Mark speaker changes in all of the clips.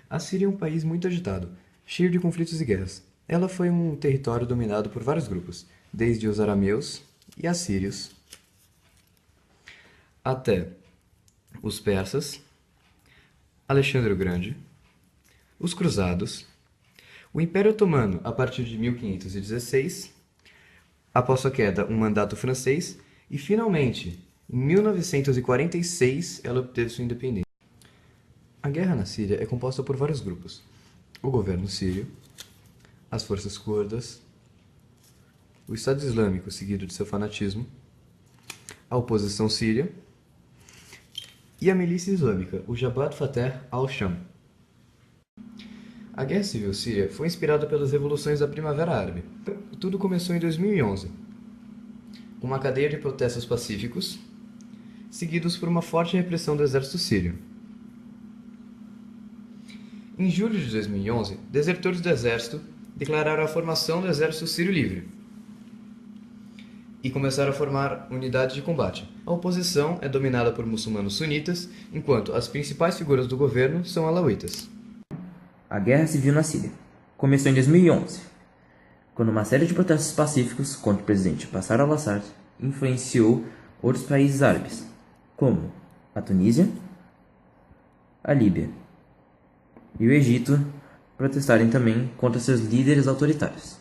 Speaker 1: A Síria é um país muito agitado, cheio de conflitos e guerras. Ela foi um território dominado por vários grupos, desde os arameus e assírios até os persas, Alexandre o Grande, os cruzados, o Império Otomano a partir de 1516, após sua queda, um mandato francês e, finalmente, em 1946, ela obteve sua independência. A guerra na Síria é composta por vários grupos: o governo sírio, as forças curdas, o Estado Islâmico seguido de seu fanatismo, a oposição síria e a milícia islâmica, o Jabhat Fateh al-Sham. A Guerra Civil Síria foi inspirada pelas revoluções da Primavera Árabe. Tudo começou em 2011, com uma cadeia de protestos pacíficos, seguidos por uma forte repressão do exército sírio. Em julho de 2011, desertores do exército declararam a formação do Exército Sírio Livre e começaram a formar unidades de combate. A oposição é dominada por muçulmanos sunitas, enquanto as principais figuras do governo são alauítas.
Speaker 2: A Guerra Civil na Síria começou em 2011, quando uma série de protestos pacíficos contra o presidente Bashar al-Assad influenciou outros países árabes, como a Tunísia, a Líbia e o Egito, protestarem também contra seus líderes autoritários.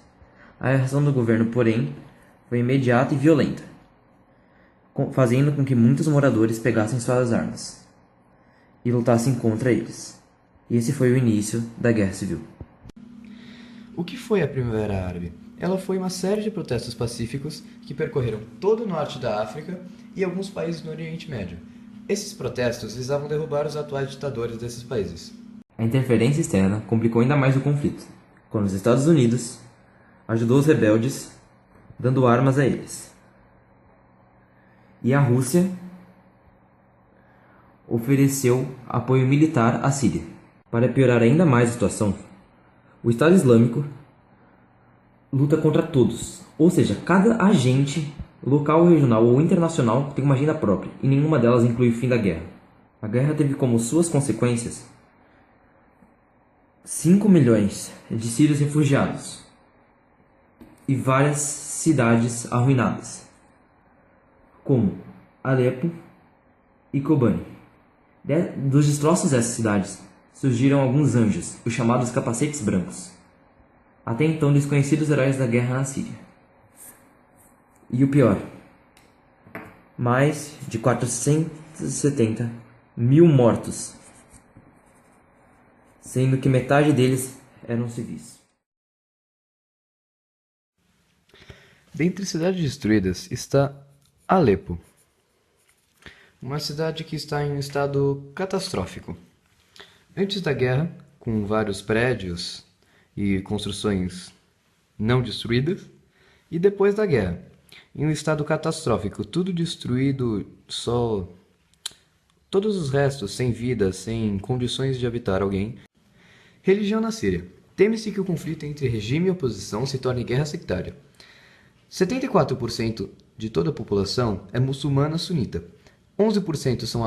Speaker 2: A reação do governo, porém, foi imediata e violenta, fazendo com que muitos moradores pegassem suas armas e lutassem contra eles. E esse foi o início da Guerra Civil.
Speaker 1: O que foi a Primavera Árabe? Ela foi uma série de protestos pacíficos que percorreram todo o norte da África e alguns países no Oriente Médio. Esses protestos visavam derrubar os atuais ditadores desses países.
Speaker 2: A interferência externa complicou ainda mais o conflito, quando os Estados Unidos ajudou os rebeldes, dando armas a eles. E a Rússia ofereceu apoio militar à Síria. Para piorar ainda mais a situação, o Estado Islâmico luta contra todos, ou seja, cada agente local, regional ou internacional tem uma agenda própria, e nenhuma delas inclui o fim da guerra. A guerra teve como suas consequências 5 milhões de sírios refugiados e várias cidades arruinadas, como Alepo e Kobani. Dos destroços dessas cidades surgiram alguns anjos, os chamados capacetes brancos, até então desconhecidos heróis da guerra na Síria. E o pior, mais de 470 mil mortos, sendo que metade deles eram civis.
Speaker 1: Dentre cidades destruídas está Alepo, uma cidade que está em um estado catastrófico. Antes da guerra, com vários prédios e construções não destruídas, e depois da guerra, em um estado catastrófico, tudo destruído, só todos os restos sem vida, sem condições de habitar alguém. Religião na Síria. Teme-se que o conflito entre regime e oposição se torne guerra sectária. 74% de toda a população é muçulmana sunita. 11% são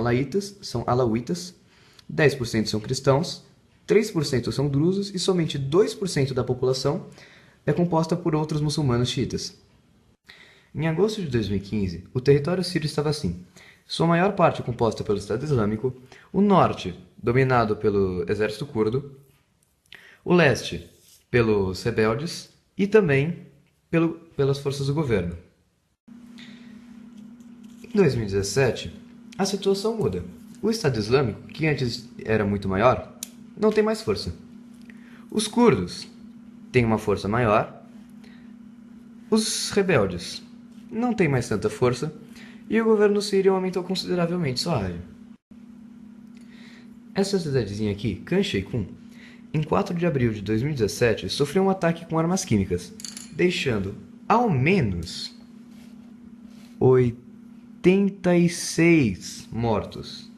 Speaker 1: alauítas, 10% são cristãos, 3% são drusos e somente 2% da população é composta por outros muçulmanos xiitas. Em agosto de 2015, o território sírio estava assim: sua maior parte composta pelo Estado Islâmico, o norte dominado pelo exército curdo, o leste pelos rebeldes e também pelas forças do governo. Em 2017, a situação muda. O Estado Islâmico, que antes era muito maior, não tem mais força. Os curdos têm uma força maior, os rebeldes não têm mais tanta força e o governo sírio aumentou consideravelmente sua área. Essa cidadezinha aqui, Khan Sheikhoun, em 4 de abril de 2017, sofreu um ataque com armas químicas, deixando ao menos 86 mortos.